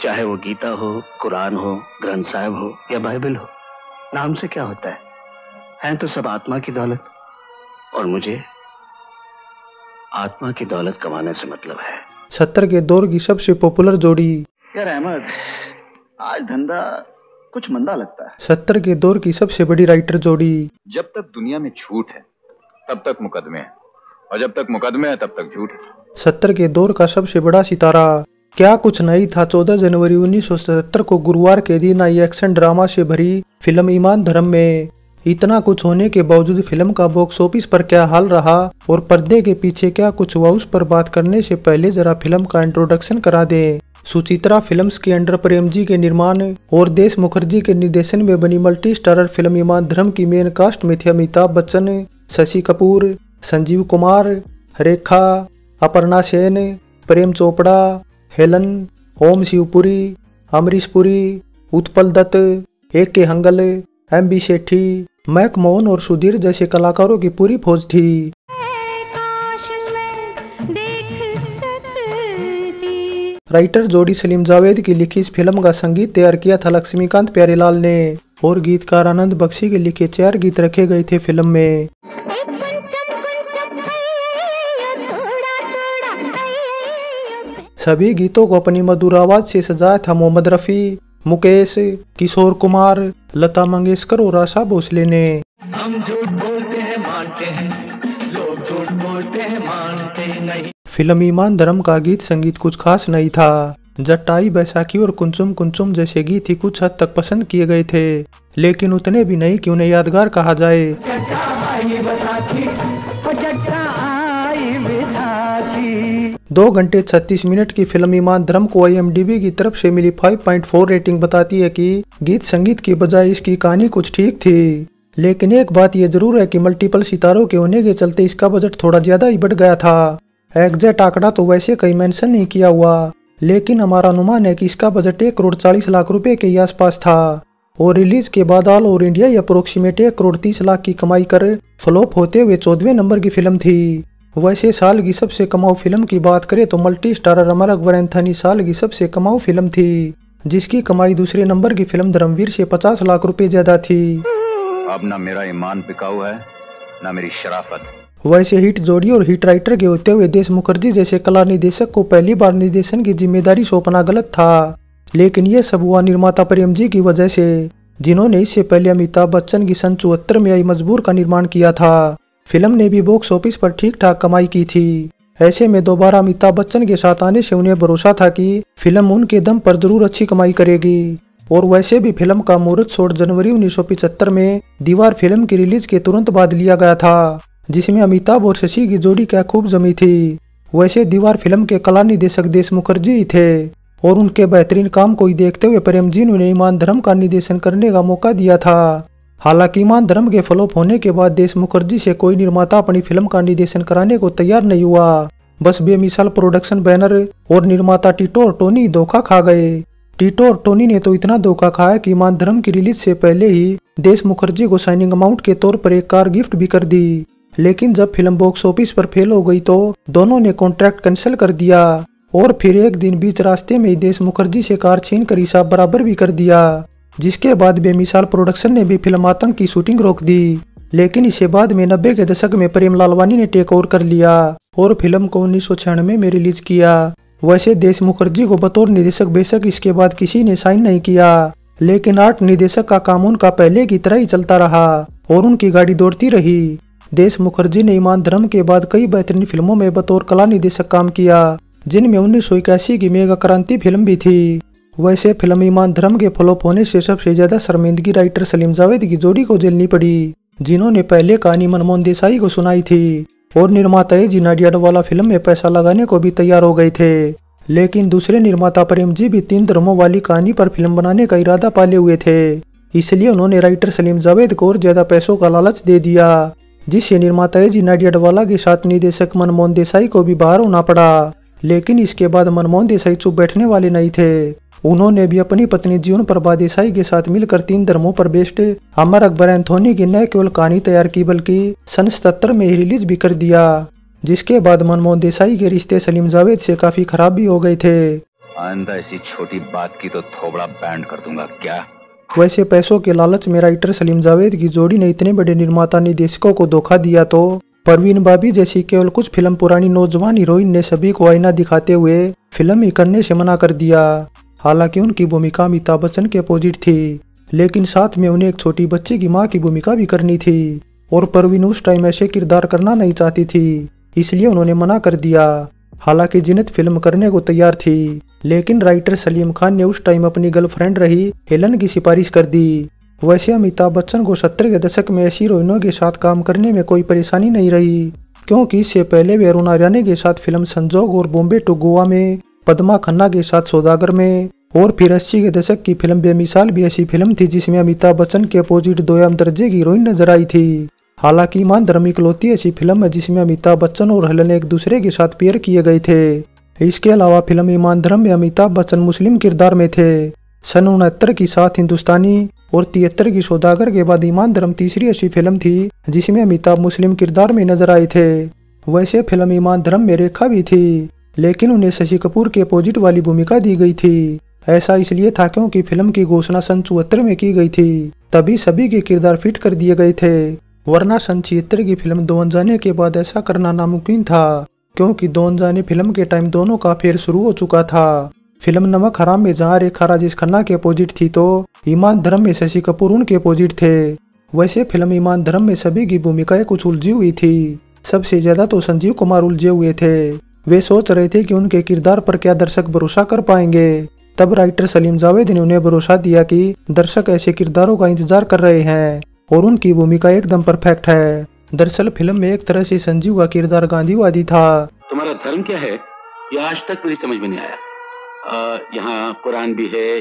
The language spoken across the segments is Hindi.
चाहे वो गीता हो, कुरान हो, ग्रंथ साहिब हो या बाइबल हो, नाम से क्या होता है तो सब आत्मा की दौलत। और मुझे आत्मा की दौलत कमाने से मतलब है। 70 के दौर की सबसे पॉपुलर जोड़ी। यार अहमद, आज धंधा कुछ मंदा लगता है। 70 के दौर की सबसे बड़ी राइटर जोड़ी। जब तक दुनिया में झूठ है तब तक मुकदमे हैं, और जब तक मुकदमे हैं तब तक झूठ है। 70 के दौर का सबसे बड़ा सितारा। क्या कुछ नहीं था 14 जनवरी 1977 को गुरुवार के दिन आई एक्शन ड्रामा से भरी फिल्म ईमान धर्म में। इतना कुछ होने के बावजूद फिल्म का बॉक्स ऑफिस पर क्या हाल रहा और पर्दे के पीछे क्या कुछ हुआ, उस पर बात करने से पहले जरा फिल्म का इंट्रोडक्शन करा दें। सुचित्रा फिल्म्स के अंडर प्रेम जी के निर्माण और देश मुखर्जी के निर्देशन में बनी मल्टी स्टारर फिल्म ईमान धर्म की मेन कास्ट में थे अमिताभ बच्चन, शशि कपूर, संजीव कुमार, रेखा, अपर्णा सेन, प्रेम चोपड़ा, हेलन, ओम शिवपुरी, अमरीश पुरी, उत्पल दत्त, A.K. हंगल, M.B. सेठी, मैक मोहन और सुधीर जैसे कलाकारों की पूरी फौज थी। राइटर जोड़ी सलीम जावेद की लिखी इस फिल्म का संगीत तैयार किया था लक्ष्मीकांत प्यारेलाल ने और गीतकार आनंद बख्शी के लिखे 4 गीत रखे गए थे फिल्म में। सभी गीतों को अपनी मधुर आवाज से सजाया था मोहम्मद रफी, मुकेश, किशोर कुमार, लता मंगेशकर और आशा भोसले ने। हम झूठ बोलते हैं मानते हैं, लोग झूठ बोलते हैं मानते नहीं। फिल्म ईमान धर्म का गीत संगीत कुछ खास नहीं था। जट्टाई, बैसाखी और कुंचुम कुंचुम जैसे गीत ही कुछ हद तक पसंद किए गए थे, लेकिन उतने भी नहीं कि उन्हें यादगार कहा जाए। 2 घंटे 36 मिनट की फिल्म ईमान धर्म को IMDb की तरफ से मिली 5.4 रेटिंग बताती है कि गीत संगीत की बजाय इसकी कहानी कुछ ठीक थी। लेकिन एक बात यह जरूर है कि मल्टीपल सितारों के होने के चलते इसका बजट थोड़ा ज्यादा ही बढ़ गया था। एग्जैक्ट आंकड़ा तो वैसे कहीं मेंशन नहीं किया हुआ, लेकिन हमारा अनुमान है कि इसका बजट 1,40,00,000 रुपए के आसपास था और रिलीज के बाद ऑल ओवर इंडिया अप्रोक्सीमेट 1,30,00,000 की कमाई कर फ्लॉप होते हुए 14वें नंबर की फिल्म थी। वैसे साल की सबसे कमाऊ फिल्म की बात करें तो multi starrer Amar Akbar Anthony साल की सबसे कमाऊ फिल्म थी, जिसकी कमाई दूसरे नंबर की फिल्म धर्मवीर से 50 लाख रुपए ज्यादा थी। अब ना मेरा ईमान बिकाऊ है ना मेरी शराफत। वैसे हिट जोड़ी और हिट राइटर के होते हुए देश मुखर्जी जैसे कला निर्देशक को पहली बार निर्देशन की जिम्मेदारी सौंपना गलत था, लेकिन ये सब हुआ निर्माता प्रेम जी की वजह से, जिन्होंने इससे पहले अमिताभ बच्चन की सन 74 में आई मजबूर का निर्माण किया था। फिल्म ने भी बॉक्स ऑफिस पर ठीक ठाक कमाई की थी। ऐसे में दोबारा अमिताभ बच्चन के साथ आने से उन्हें भरोसा था कि फिल्म उनके दम पर जरूर अच्छी कमाई करेगी। और वैसे भी फिल्म का मुहूर्त 16 जनवरी 1975 में दीवार फिल्म की रिलीज के तुरंत बाद लिया गया था, जिसमें अमिताभ और शशि की जोड़ी क्या खूब जमी थी। वैसे दीवार फिल्म के कला निदेशक देश मुखर्जी ही थे और उनके बेहतरीन काम को ही देखते हुए प्रेम जी ने ईमान धर्म का निर्देशन करने का मौका दिया था। हालांकि ईमान धर्म के फ्लॉप होने के बाद देश मुखर्जी से कोई निर्माता अपनी फिल्म का निर्देशन कराने को तैयार नहीं हुआ। बस बेमिसाल प्रोडक्शन बैनर और निर्माता टीटो और टोनी धोखा खा गए। टीटो और टोनी ने तो इतना धोखा खाया कि ईमान धर्म की रिलीज से पहले ही देश मुखर्जी को साइनिंग अमाउंट के तौर पर एक कार गिफ्ट भी कर दी। लेकिन जब फिल्म बॉक्स ऑफिस पर फेल हो गई तो दोनों ने कॉन्ट्रैक्ट कैंसिल कर दिया और फिर एक दिन बीच रास्ते में ही देश मुखर्जी से कार छीन कर हिसाब बराबर भी कर दिया, जिसके बाद बेमिसाल प्रोडक्शन ने भी फिल्म आतंक की शूटिंग रोक दी। लेकिन इसे बाद में 90 के दशक में प्रेम लालवानी ने टेक ओवर कर लिया और फिल्म को 1996 में रिलीज किया। वैसे देश मुखर्जी को बतौर निर्देशक बेशक इसके बाद किसी ने साइन नहीं किया, लेकिन आर्ट निर्देशक का काम उनका पहले की तरह ही चलता रहा और उनकी गाड़ी दौड़ती रही। देश मुखर्जी ने ईमान धर्म के बाद कई बेहतरीन फिल्मों में बतौर कला निर्देशक काम किया, जिनमें 1981 की मेगा क्रांति फिल्म भी थी। वैसे फिल्म ईमान धर्म के फ्लॉप होने से सबसे ज्यादा शर्मिंदगी राइटर सलीम जावेद की जोड़ी को झेलनी पड़ी, जिन्होंने पहले कहानी मनमोहन देसाई को सुनाई थी और निर्माता जी नाडियाडवाला फिल्म में पैसा लगाने को भी तैयार हो गए थे। लेकिन दूसरे निर्माता प्रेम जी भी 3 धर्मों वाली कहानी पर फिल्म बनाने का इरादा पाले हुए थे, इसलिए उन्होंने राइटर सलीम जावेद को और ज्यादा पैसों का लालच दे दिया, जिससे निर्माता जी नाडियाडवाला के साथ निर्देशक मनमोहन देसाई को भी बाहर होना पड़ा। लेकिन इसके बाद मनमोहन देसाई चुप बैठने वाले नहीं थे। उन्होंने भी अपनी पत्नी जीवन प्रभा देसाई के साथ मिलकर 3 धर्मों पर बेस्ड अमर अकबर एंथोनी की न केवल कहानी तैयार की बल्कि सन 77 में ही रिलीज भी कर दिया, जिसके बाद मनमोहन देसाई के रिश्ते सलीम जावेद से काफी खराब भी हो गए थे। आइंदा ऐसी छोटी बात की तो थोबड़ा बैंड कर दूंगा क्या। वैसे पैसों के लालच में राइटर सलीम जावेद की जोड़ी ने इतने बड़े निर्माता निर्देशकों को धोखा दिया तो परवीन बाबी जैसी केवल कुछ फिल्म पुरानी नौजवान हीरोइन ने सभी को आईना दिखाते हुए फिल्म ही करने से मना कर दिया। हालांकि उनकी भूमिका अमिताभ बच्चन के अपोजिट थी, लेकिन साथ में उन्हें एक छोटी बच्ची की माँ की भूमिका भी करनी थी और परवीन उस टाइम ऐसे किरदार करना नहीं चाहती थी, इसलिए उन्होंने मना कर दिया। हालांकि जिन्नत फिल्म करने को तैयार थी, लेकिन राइटर सलीम खान ने उस टाइम अपनी गर्लफ्रेंड रही हेलन की सिफारिश कर दी। वैसे अमिताभ बच्चन को 70 के दशक में ऐसी हीरोइनों के साथ काम करने में कोई परेशानी नहीं रही, क्योंकि इससे पहले वे अरुण आर्यानी के साथ फिल्म संजोग और बॉम्बे टू गोवा में, पद्मा खन्ना के साथ सौदागर में, और फिर 80 के दशक की फिल्म बेमिसाल भी ऐसी फिल्म थी जिसमें अमिताभ बच्चन के अपोजिट दोयम दर्जे की हीरोइन नजर आई थी। हालांकि ईमान धर्म इकलौती ऐसी फिल्म है जिसमें अमिताभ बच्चन और हेलन एक दूसरे के साथ पेयर किए गए थे। इसके अलावा फिल्म ईमान धर्म में अमिताभ बच्चन मुस्लिम किरदार में थे। सन 69 की साथ हिंदुस्तानी और 73 की सौदागर के बाद ईमान धर्म तीसरी ऐसी फिल्म थी जिसमें अमिताभ मुस्लिम किरदार में नजर आए थे। वैसे फिल्म ईमान धर्म में रेखा भी थी, लेकिन उन्हें शशि कपूर के अपोजिट वाली भूमिका दी गई थी। ऐसा इसलिए था क्योंकि फिल्म की घोषणा सन 74 में की गई थी, तभी सभी के किरदार फिट कर दिए गए थे, वरना सन 76 की फिल्म दो अनजाने के बाद ऐसा करना नामुमकिन था, क्योंकि दो अनजाने फिल्म के टाइम दोनों का फेर शुरू हो चुका था। फिल्म नमक हराम में जहां रेखा राजेश खन्ना के अपोजिट थी तो ईमान धर्म में शशि कपूर उनके अपोजिट थे। वैसे फिल्म ईमान धर्म में सभी की भूमिकाएं कुछ उलझी हुई थी। सबसे ज्यादा तो संजीव कुमार उलझे हुए थे। वे सोच रहे थे कि उनके किरदार पर क्या दर्शक भरोसा कर पाएंगे। तब राइटर सलीम जावेद ने उन्हें भरोसा दिया कि दर्शक ऐसे किरदारों का इंतजार कर रहे हैं और उनकी भूमिका एकदम परफेक्ट है। दरअसल फिल्म में एक तरह से संजीव का किरदार गांधीवादी था। तुम्हारा धर्म क्या है ये आज तक मेरी समझ में नहीं आया। यहाँ कुरान भी है,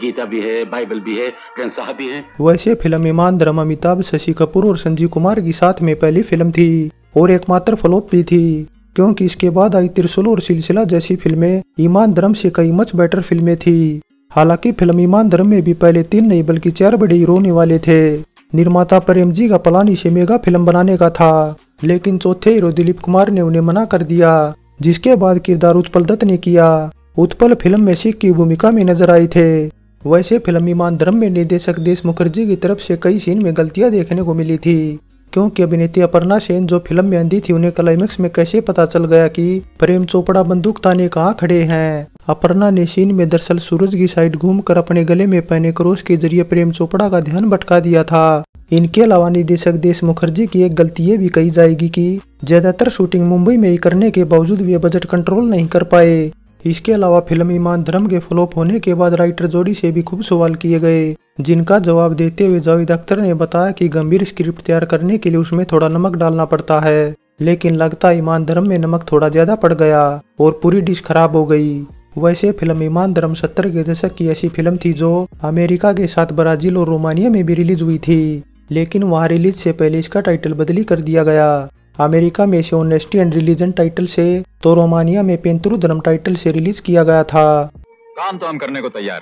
गीता भी है, बाइबल भी है, ग्रंथ साहब भी है। वैसे फिल्म ईमान धर्म अमिताभ, शशि कपूर और संजीव कुमार की साथ में पहली फिल्म थी और एकमात्र फ्लॉप भी थी, क्योंकि इसके बाद आई त्रिशूल और सिलसिला जैसी फिल्में ईमान धर्म से कई मच बेटर फिल्में थी। हालांकि फिल्म ईमान धर्म में भी पहले 3 नहीं बल्कि 4 बड़े हीरो होने वाले थे। निर्माता प्रेम जी का प्लान इसे मेगा फिल्म बनाने का था, लेकिन चौथे हीरो दिलीप कुमार ने उन्हें मना कर दिया, जिसके बाद किरदार उत्पल दत्त ने किया। उत्पल फिल्म में सिख की भूमिका में नजर आए थे। वैसे फिल्म ईमान धर्म में निर्देशक देश मुखर्जी की तरफ से कई सीन में गलतियां देखने को मिली थी, क्योंकि अभिनेत्री अपर्णा सेन जो फिल्म में अंधी थी उन्हें क्लाइमेक्स में कैसे पता चल गया कि प्रेम चोपड़ा बंदूक ताने कहाँ खड़े हैं। अपर्णा ने सीन में दरअसल सूरज की साइड घूमकर अपने गले में पहने क्रोस के जरिए प्रेम चोपड़ा का ध्यान भटका दिया था। इनके अलावा निर्देशक देश मुखर्जी की एक गलती ये भी कही जाएगी कि ज्यादातर शूटिंग मुंबई में ही करने के बावजूद वे बजट कंट्रोल नहीं कर पाए। इसके अलावा फिल्म ईमान धर्म के फ्लॉप होने के बाद राइटर जोड़ी से भी खूब सवाल किए गए, जिनका जवाब देते हुए जावेद अख्तर ने बताया कि गंभीर स्क्रिप्ट तैयार करने के लिए उसमें थोड़ा नमक डालना पड़ता है, लेकिन लगता है ईमान धर्म में नमक थोड़ा ज्यादा पड़ गया और पूरी डिश खराब हो गई। वैसे फिल्म ईमान धर्म 70 के दशक की ऐसी फिल्म थी जो अमेरिका के साथ ब्राजील और रोमानिया में भी रिलीज हुई थी, लेकिन वहाँ रिलीज से पहले इसका टाइटल बदली कर दिया गया। अमेरिका में इसे ऑनेस्टी एंड रिलीजन टाइटल से तो रोमानिया में पेंतुरु धर्म टाइटल से रिलीज किया गया था। काम तो हम करने को तैयार,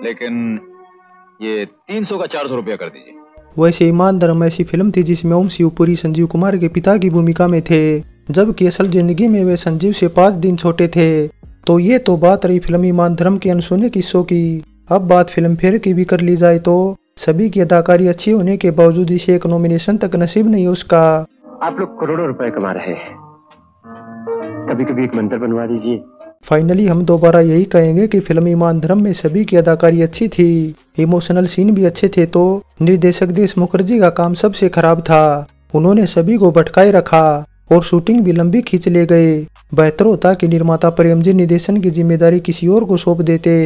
लेकिन ये 300 का 400 रुपया कर दीजिए। वैसे ईमान धर्म ऐसी फिल्म थी जिसमें ओम शिवपुरी संजीव कुमार के पिता की भूमिका में थे, जबकि असल जिंदगी में वे संजीव से 5 दिन छोटे थे। तो ये तो बात रही फिल्म ईमान धर्म के अनसुने किस्सों की। अब बात फिल्म फेयर की भी कर ली जाए तो सभी की अदाकारी अच्छी होने के बावजूद इसे एक नॉमिनेशन तक नसीब नहीं उसका। आप लोग करोड़ों रुपए कमा रहे हैं, कभी कभी एक मंदिर बनवा दीजिए। फाइनली हम दोबारा यही कहेंगे कि फिल्म ईमान धर्म में सभी की अदाकारी अच्छी थी, इमोशनल सीन भी अच्छे थे, तो निर्देशक देश मुखर्जी का काम सबसे खराब था। उन्होंने सभी को भटकाए रखा और शूटिंग भी लंबी खींच ले गए। बेहतर होता कि निर्माता प्रेम जी निर्देशन की जिम्मेदारी किसी और को सौंप देते।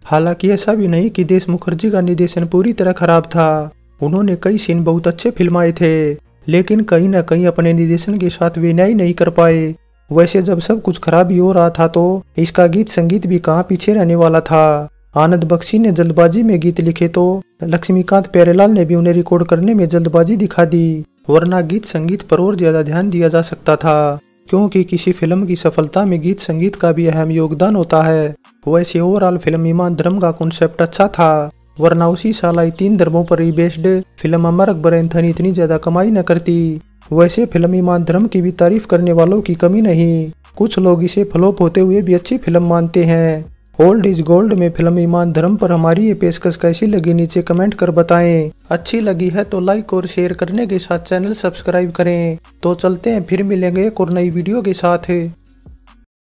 हालांकि ऐसा भी नहीं कि देश मुखर्जी का निर्देशन पूरी तरह खराब था। उन्होंने कई सीन बहुत अच्छे फिल्माए थे, लेकिन कहीं न कहीं अपने निर्देशन के साथ वे न्याय नहीं कर पाए। वैसे जब सब कुछ खराब ही हो रहा था तो इसका गीत संगीत भी कहाँ पीछे रहने वाला था। आनंद बख्शी ने जल्दबाजी में गीत लिखे तो लक्ष्मीकांत प्यारेलाल ने भी उन्हें रिकॉर्ड करने में जल्दबाजी दिखा दी, वरना गीत संगीत पर और ज्यादा ध्यान दिया जा सकता था, क्योंकि किसी फिल्म की सफलता में गीत संगीत का भी अहम योगदान होता है। वैसे ओवरऑल फिल्म ईमान धर्म का कॉन्सेप्ट अच्छा था, वरना उसी साल आई 3 धर्मों पर based film Amar Akbar Anthony इतनी ज्यादा कमाई न करती। वैसे फिल्म ईमान धर्म की भी तारीफ करने वालों की कमी नहीं। कुछ लोग इसे फ्लॉप होते हुए भी अच्छी फिल्म मानते हैं। ओल्ड इज गोल्ड में फिल्म ईमान धर्म पर हमारी ये पेशकश कैसी लगी नीचे कमेंट कर बताएं। अच्छी लगी है तो लाइक और शेयर करने के साथ चैनल सब्सक्राइब करें। तो चलते हैं, फिर मिलेंगे एक और नई वीडियो के साथ।